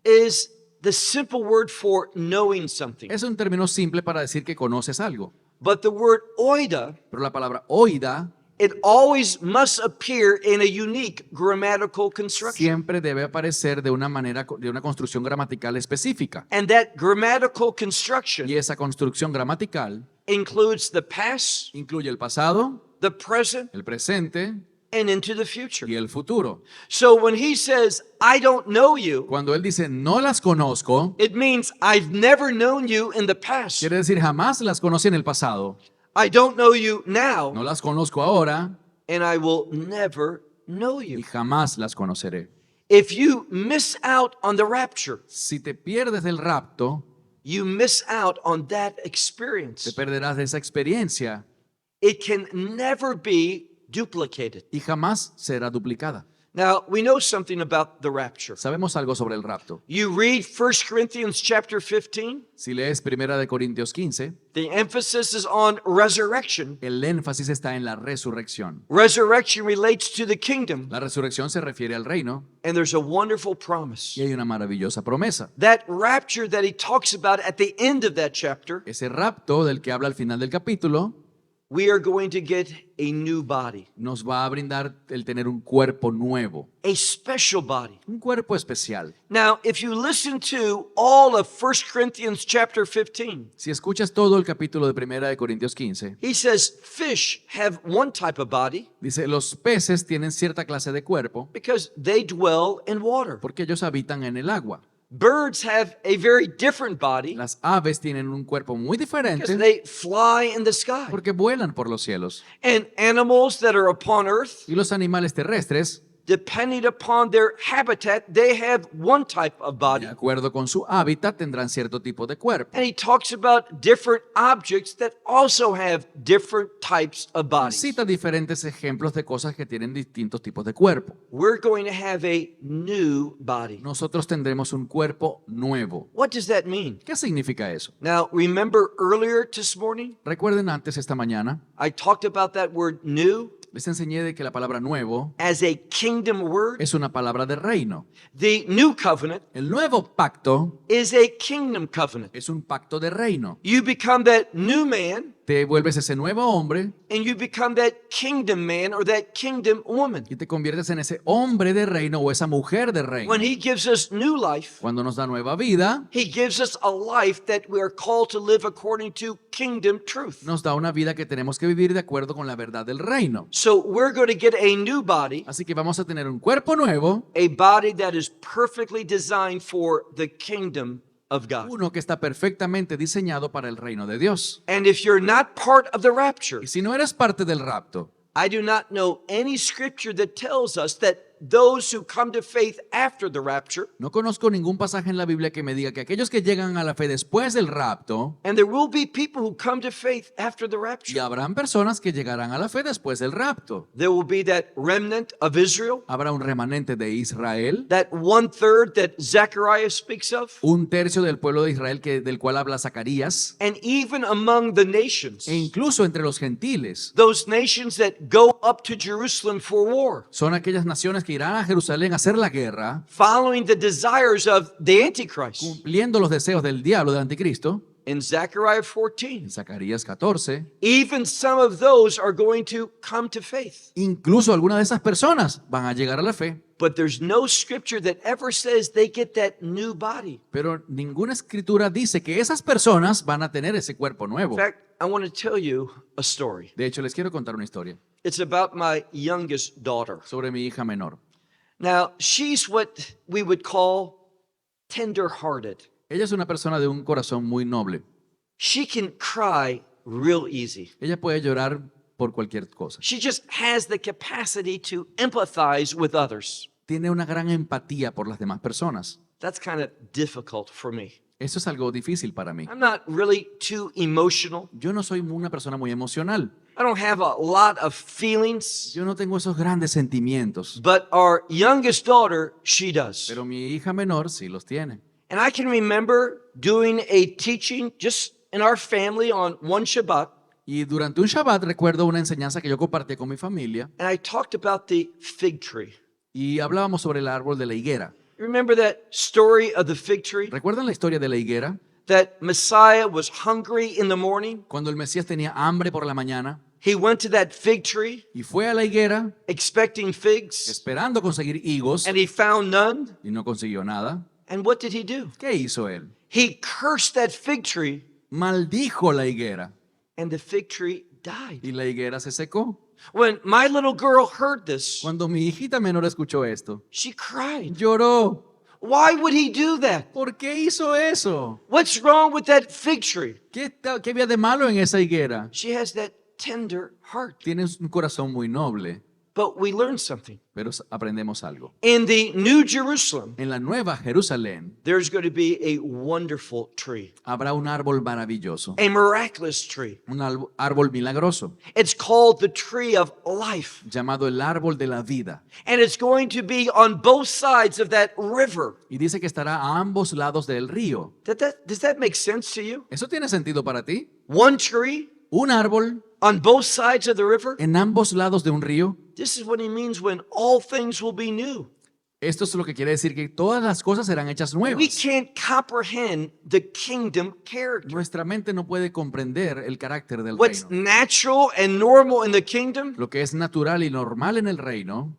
is the simple word for knowing something. es un término simple para decir que conoces algo. But the word oida, Pero la palabra oida it always must appear in a unique grammatical construction. siempre debe aparecer de una manera, de una construcción gramatical específica. And that grammatical construction Y esa construcción gramatical includes the past, incluye el pasado, the present, el presente, and into the future. y el futuro. So when he says, I don't know you, Cuando él dice no las conozco, it means I've never known you in the past. quiere decir jamás las conocí en el pasado. I don't know you now, No las conozco ahora and I will never know y you. jamás las conoceré. If you miss out on the rapture, Si te pierdes del rapto, you miss out on that te experience. perderás de esa experiencia It can never be duplicated. y jamás será duplicada. Now, we know something about the rapture. Sabemos algo sobre el rapto. You read 1 Corinthians chapter 15, Si lees 1 de Corintios 15, the emphasis is on resurrection. el énfasis está en la resurrección. Resurrection relates to the kingdom, La resurrección se refiere al reino and there's a wonderful promise. y hay una maravillosa promesa. That rapture that he talks about at the end of that chapter, Ese rapto del que habla al final del capítulo we are going to get a new body, nos va a brindar el tener un cuerpo nuevo, a special body. un cuerpo especial. Now, if you listen to all of 1 Corinthians chapter 15, Si escuchas todo el capítulo de 1 de Corintios 15, he says fish have one type of body dice, los peces tienen cierta clase de cuerpo because they dwell in water. porque ellos habitan en el agua. Birds have a very different body Las aves tienen un cuerpo muy because diferente they fly in the sky. porque vuelan por los cielos. And animals that are upon earth, Y los animales terrestres, depending upon their habitat, they have one type of de body. acuerdo con su hábitat, tendrán cierto tipo de cuerpo. And he talks about different objects that also have different types of bodies. Cita diferentes ejemplos de cosas que tienen distintos tipos de cuerpo. We're going to have a new body. Nosotros tendremos un cuerpo nuevo. What does that mean? ¿Qué significa eso? Now, remember earlier this morning, Recuerden antes esta mañana, I talked about that word new les enseñé de que la palabra nuevo as a kingdom word. es una palabra de reino. The new covenant El nuevo pacto is a kingdom covenant. es un pacto de reino. You become that new man Te vuelves ese nuevo hombre and you become that kingdom man or that kingdom woman. y te conviertes en ese hombre de reino o esa mujer de reino. When he gives us new life, Cuando nos da nueva vida, he gives us a life that we are called to live according to kingdom truth. nos da una vida que tenemos que vivir de acuerdo con la verdad del reino. So we're going to get a new body, Así que vamos a tener un cuerpo nuevo, a body that is perfectly designed for the kingdom of God. uno que está perfectamente diseñado para el reino de Dios. And if you're not part of the rapture, Y si no eres parte del rapto, I do not know any scripture that tells us that those who come to faith after the rapture, no conozco ningún pasaje en la Biblia que me diga que aquellos que llegan a la fe después del rapto, and there will be people who come to faith after the y rapture. habrán personas que llegarán a la fe después del rapto. There will be that remnant of Israel, Habrá un remanente de Israel, that 1/3 that Zechariah speaks of, un tercio del pueblo de Israel del cual habla Zacarías, and even among the nations, e incluso entre los gentiles. those nations that go up to Jerusalem for war, Son aquellas naciones que irán a Jerusalén a hacer la guerra, following the desires of the Antichrist. cumpliendo los deseos del diablo, del anticristo. In Zechariah 14, En Zacarías 14, even some of those are going to come to faith. incluso algunas de esas personas van a llegar a la fe, But there's no scripture that ever says they get that new body. pero ninguna escritura dice que esas personas van a tener ese cuerpo nuevo. In fact, I want to tell you a story. De hecho, les quiero contar una historia It's about my youngest daughter. sobre mi hija menor. Now, she's what we would call tender-hearted. Ella es una persona de un corazón muy noble. She can cry real easy. Ella puede llorar por cualquier cosa. She just has the capacity to empathize with others. Tiene una gran empatía por las demás personas. That's kind of difficult for me. Eso es algo difícil para mí. I'm not really too emotional. Yo no soy una persona muy emocional. I don't have a lot of feelings. Yo no tengo esos grandes sentimientos. But our youngest daughter, she does. Pero mi hija menor sí los tiene. And I can remember doing a teaching just in our family on one Shabbat. Y durante un Shabbat recuerdo una enseñanza que yo compartí con mi familia And I talked about the fig tree. y hablábamos sobre el árbol de la higuera. You remember that story of the fig tree? ¿Recuerdan la historia de la higuera? That Messiah was hungry in the morning. Cuando el Mesías tenía hambre por la mañana He went to that fig tree y fue a la higuera expecting figs, esperando conseguir higos and he found none. y no consiguió nada. And what did he do? ¿Qué hizo él? He cursed that fig tree, Maldijo la higuera and the fig tree died. y la higuera se secó. When my little girl heard this, Cuando mi hijita menor escuchó esto, she cried. lloró. Why would he do that? ¿Por qué hizo eso? What's wrong with that fig tree? ¿Qué había de malo en esa higuera? She has that tender heart. Tiene un corazón muy noble, But we learned something. pero aprendemos algo. In the New Jerusalem, En la Nueva Jerusalén there's going to be a wonderful tree, habrá un árbol maravilloso, a miraculous tree. un árbol milagroso, It's called the tree of life. llamado el árbol de la vida. And it's going to be on both sides of that river. Y dice que estará a ambos lados del río. Does that make sense to you? ¿Eso tiene sentido para ti? One tree Un árbol on both sides of the river? en ambos lados de un río. This is what he means when all things will be new. Esto es lo que quiere decir que todas las cosas serán hechas We nuevas. can't comprehend the kingdom character. Nuestra mente no puede comprender el carácter del What's reino. natural and normal in the kingdom, Lo que es natural y normal en el reino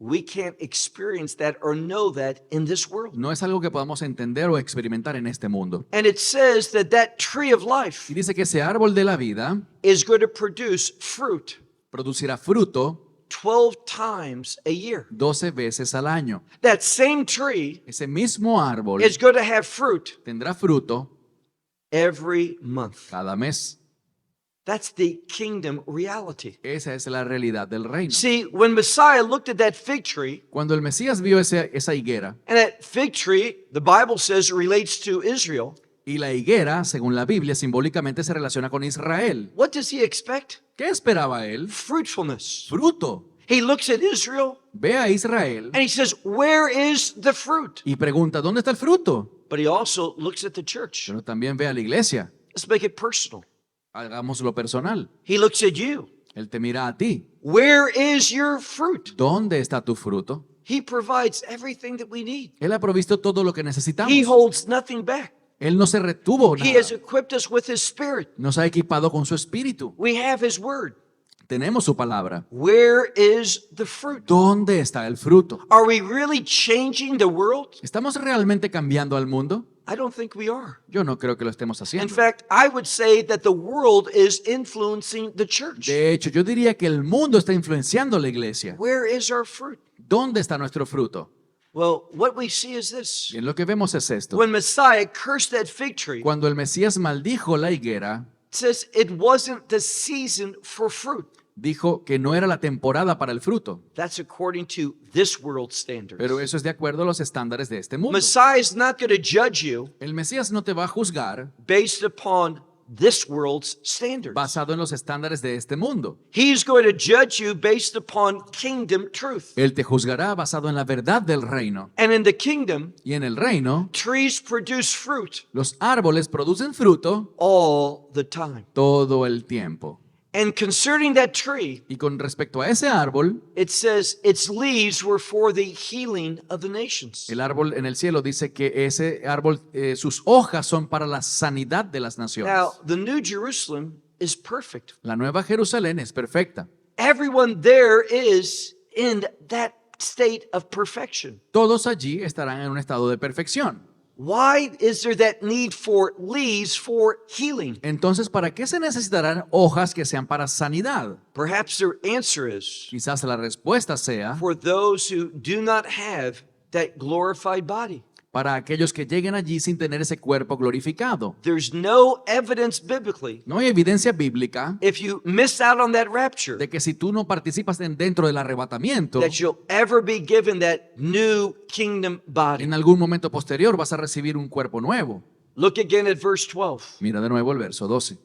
we can't experience that or know that in this world. no es algo que podamos entender o experimentar en este mundo. And it says that that tree of life Y dice que ese árbol de la vida is going to produce fruit producirá fruto 12 times a year. 12 veces al año. That same tree Ese mismo árbol is going to have fruit tendrá fruto every month. cada mes. That's the kingdom reality. Esa es la realidad del reino. See, when Messiah looked at that fig tree, Cuando el Mesías vio esa higuera, and that fig tree, the Bible says, relates to Israel, y la higuera, según la Biblia, simbólicamente se relaciona con Israel. what does he expect? ¿Qué esperaba él? Fruitfulness. Fruto. He looks at Israel Ve a Israel and he says, where is the fruit? y pregunta, ¿dónde está el fruto? But he also looks at the church. Pero también ve a la iglesia. Let's make it personal. Hagámoslo personal. He looks at you. Él te mira a ti. Where is your fruit? ¿Dónde está tu fruto? He provides everything that we need. Él ha provisto todo lo que necesitamos. He holds nothing back. Él no se retuvo He has nada. equipped us with his spirit. Nos ha equipado con su espíritu. We have his word. Tenemos su palabra. Where is the fruit? ¿Dónde está el fruto? Are we really changing the world? ¿Estamos realmente cambiando al mundo? I don't think we are. Yo no creo que lo estemos In haciendo. fact, I would say that the world is influencing the church. De hecho, yo diría que el mundo está influenciando a la iglesia. Where is our fruit? ¿Dónde está nuestro fruto? Well, what we see is this. Bien, lo que vemos es esto. When Messiah cursed that fig tree, it Cuando el Mesías maldijo la higuera, says it wasn't the season for fruit. dijo que no era la temporada para el fruto. That's according to this world's standards. Pero eso es de acuerdo a los estándares de este mundo. Messiah is not going to judge you El Mesías no te va a juzgar based upon this world's standards. basado en los estándares de este mundo. He's going to judge you based upon kingdom truth. Él te juzgará basado en la verdad del reino. And in the kingdom, Y en el reino, trees produce fruit los árboles producen fruto all the time. todo el tiempo. And concerning that tree, Y con respecto a ese árbol, it says its leaves were for the healing of the nations. el árbol en el cielo dice que ese árbol, sus hojas son para la sanidad de las naciones. Now, the New Jerusalem is perfect. La Nueva Jerusalén es perfecta. Everyone there is in that state of perfection. Todos allí estarán en un estado de perfección. Why is there that need for leaves for healing? Entonces, ¿para qué se necesitarán hojas que sean para sanidad? Perhaps their answer is Quizás la respuesta sea for those who do not have that glorified body. para aquellos que lleguen allí sin tener ese cuerpo glorificado. There's no evidence biblically No hay evidencia bíblica if you miss out on that rapture de que si tú no participas dentro del arrebatamiento, that you'll ever be given that new kingdom body. en algún momento posterior vas a recibir un cuerpo nuevo. Look again at verse 12. Mira de nuevo el verso 12.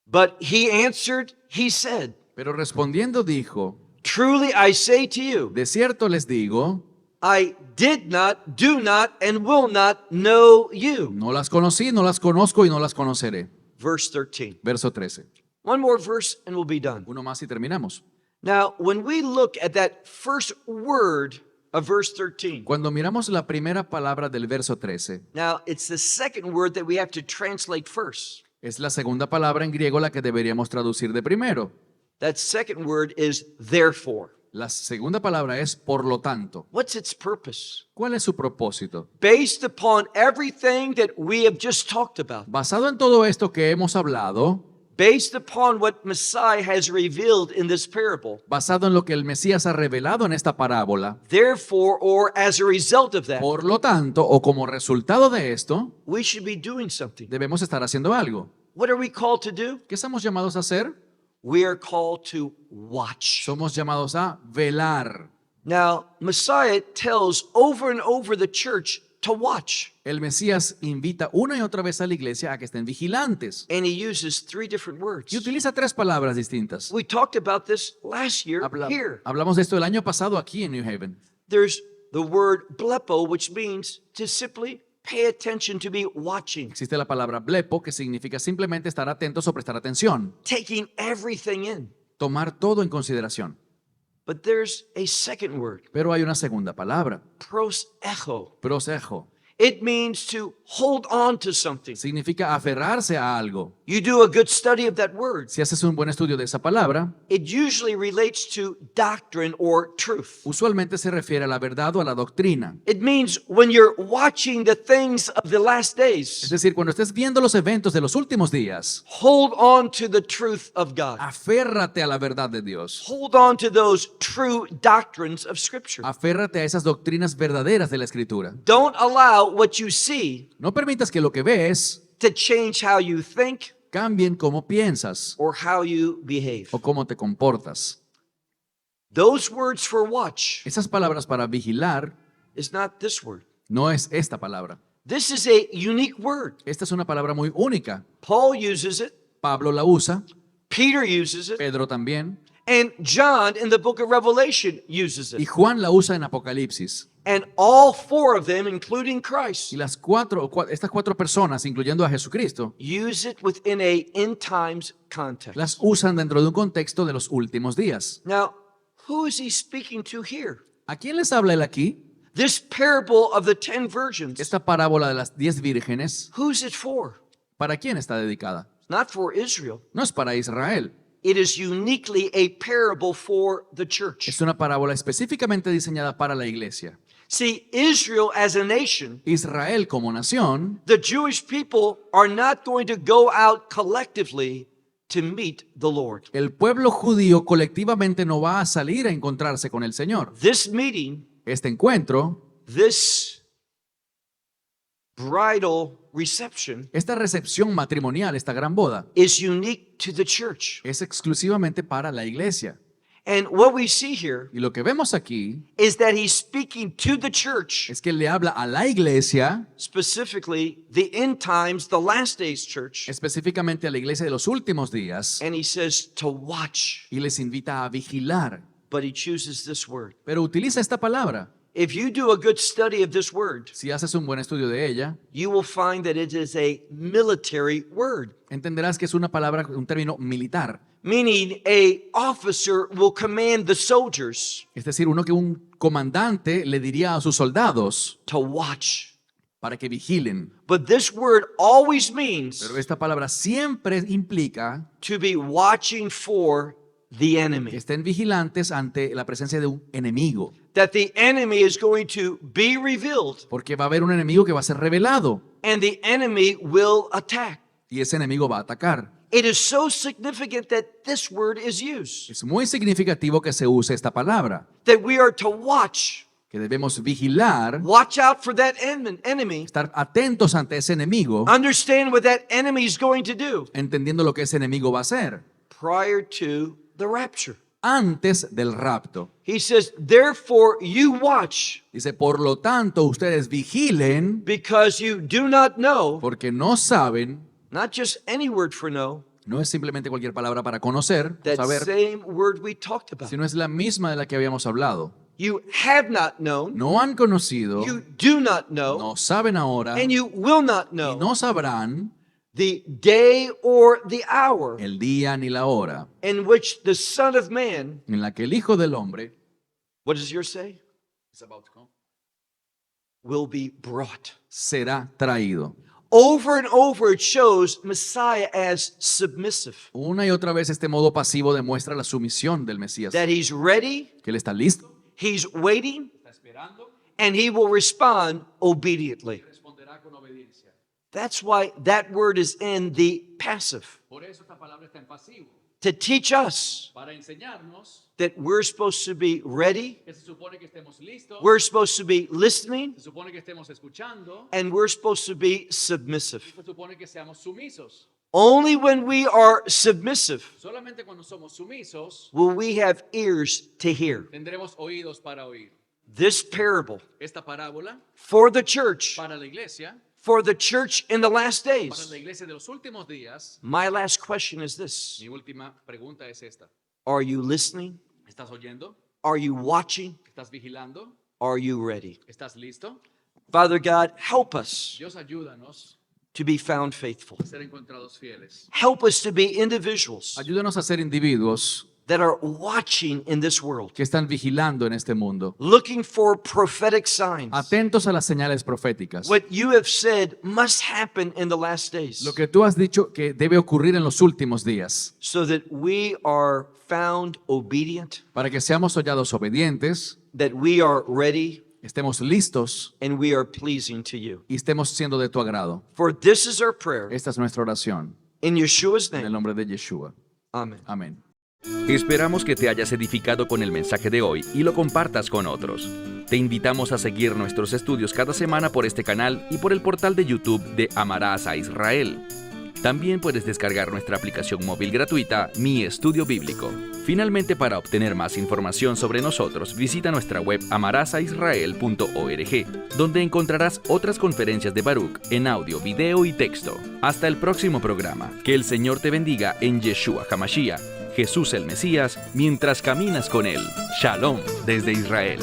But he answered, he said, Pero respondiendo dijo, truly I say to you, de cierto les digo, I did not, do not, and will not know you. no las conocí, no las conozco y no las conoceré. Verse 13. Verso 13. One more verse and we'll be done. Uno más y terminamos. Now, when we look at that first word of verse 13, Cuando miramos la primera palabra del verso 13, now it's the second word that we have to translate first. es la segunda palabra en griego la que deberíamos traducir de primero. That second word is therefore. La segunda palabra es por lo tanto. What's its purpose? ¿Cuál es su propósito? Based upon everything that we have just talked about, Basado en todo esto que hemos hablado, based upon what Messiah has revealed in this parable. basado en lo que el Mesías ha revelado en esta parábola. Therefore, or as a result of that, Por lo tanto, o como resultado de esto, we should be doing something. debemos estar haciendo algo. What are we called to do? ¿Qué estamos llamados a hacer? We are called to watch. Somos llamados a velar. Now, Messiah tells over and over the church to watch. El Mesías invita una y otra vez a la iglesia a que estén vigilantes. And he uses three different words. Y utiliza tres palabras distintas. We talked about this last year here. Hablamos de esto el año pasado aquí en New Haven. There's the word blepo, which means to simply pay attention, to be watching, Existe la palabra blepo, que significa simplemente estar atentos o prestar atención, taking everything in. tomar todo en consideración. But there's a second word, Pero hay una segunda palabra, prosecho. prosejo. It means to hold on to something. Significa aferrarse a algo. You do a good study of that word. Si haces un buen estudio de esa palabra, It usually relates to doctrine or truth. usualmente se refiere a la verdad o a la doctrina. It means when you're watching the things of the last Es days, decir, cuando estés viendo los eventos de los últimos días, hold on to the truth of God. aférrate a la verdad de Dios. Hold on to those true doctrines of Scripture. Aférrate a esas doctrinas verdaderas de la Escritura. Don't allow what you see No permitas que lo que ves to change how you think cambien cómo piensas or how you behave. o cómo te comportas. Those words for watch Esas palabras para vigilar is not this word. no es esta palabra. This is a unique word. Esta es una palabra muy única. Paul uses it, Pablo la usa, Peter uses it, Pedro también, and John in the book of Revelation uses y it. Juan la usa en Apocalipsis. And all four of them, including Christ, Y estas cuatro personas, incluyendo a Jesucristo, use it within a end times context. las usan dentro de un contexto de los últimos días. Now, who is he speaking to here? ¿A quién les habla él aquí? This parable of the 10 virgins, Esta parábola de las 10 vírgenes, who's it for? ¿para quién está dedicada? Not for Israel. No es para Israel. It is uniquely a parable for the church. Es una parábola específicamente diseñada para la iglesia. See, Israel as a nation, Israel como nación, the Jewish people are not going to go out collectively to meet the Lord. el pueblo judío colectivamente no va a salir a encontrarse con el Señor. This meeting, Este encuentro, this bridal reception, esta recepción matrimonial, esta gran boda, is unique to the church. es exclusivamente para la iglesia. And what we see here Y lo que vemos aquí is that he's speaking to the church, es que le habla a la iglesia, specifically the end times, the last days church, específicamente a la iglesia de los últimos días, and he says to watch, y les invita a vigilar. but he chooses this word. Pero utiliza esta palabra. If you do a good study of this word, Si haces un buen estudio de ella, you will find that it is a military word, entenderás que es una palabra, un término militar. meaning a officer will command the soldiers Es decir, uno que un comandante le diría a sus soldados to watch. para que vigilen. But this word always means Pero esta palabra siempre implica to be watching for the que enemy. estén vigilantes ante la presencia de un enemigo. That the enemy is going to be revealed Porque va a haber un enemigo que va a ser revelado and the enemy will attack. y ese enemigo va a atacar. It is so significant that this word is used, Es muy significativo que se use esta palabra, that we are to watch, que debemos vigilar, watch out for that enemy, estar atentos ante ese enemigo, understand what that enemy is going to do entendiendo lo que ese enemigo va a hacer prior to the rapture. antes del rapto. He says, therefore you watch, Dice, por lo tanto, ustedes vigilen because you do not know, porque no saben, not just any word for know, no es simplemente cualquier palabra para conocer, that saber, same word we talked about. sino es la misma de la que habíamos hablado. You have not known, No han conocido, you do not know, no saben ahora and you will not y know no sabrán the day or the hour el día ni la hora in which the Son of Man, en la que el Hijo del Hombre what does yours say? Will be brought. será traído. Over and over it shows Messiah as submissive, Una y otra vez este modo pasivo demuestra la sumisión del Mesías, that he's ready, que él está listo, he's waiting, está esperando, and he will respond obediently. responderá con obediencia. That's why that word is in the passive, Por eso esta palabra está en pasivo, to teach us para enseñarnos that we're supposed to be ready, que se supone que estemos listos, we're supposed to be listening, se supone que estemos escuchando, and we're supposed to be submissive. se supone que seamos sumisos. Only when we are submissive Solamente cuando somos sumisos will we have ears to hear. tendremos oídos para oír. This parable Esta parábola for the church, para la iglesia in the last para days. la iglesia de los últimos días. My last question is this: Mi última pregunta es esta. are you listening? ¿Estás oyendo? Are you watching? ¿Estás vigilando? Are you ready? ¿Estás listo? Father God, help us Dios, ayúdanos to be found faithful. a ser encontrados fieles. Help us to be individuals Ayúdanos a ser individuos that are watching in this world, que están vigilando en este mundo, looking for prophetic signs. atentos a las señales proféticas. What you have said must happen in the last days, Lo que tú has dicho que debe ocurrir en los últimos días, so that we are found obedient, para que seamos hollados obedientes, that we are ready, estemos listos and we are pleasing to you. y estemos siendo de tu agrado. For this is our prayer. Esta es nuestra oración, In Yeshua's en el name, nombre de Yeshua. amen. Amén. Esperamos que te hayas edificado con el mensaje de hoy y lo compartas con otros. Te invitamos a seguir nuestros estudios cada semana por este canal y por el portal de YouTube de Amarás a Israel. También puedes descargar nuestra aplicación móvil gratuita Mi Estudio Bíblico. Finalmente, para obtener más información sobre nosotros, visita nuestra web amarasaisrael.org, donde encontrarás otras conferencias de Baruch en audio, video y texto. Hasta el próximo programa. Que el Señor te bendiga en Yeshua HaMashiach, Jesús el Mesías, mientras caminas con Él. Shalom desde Israel.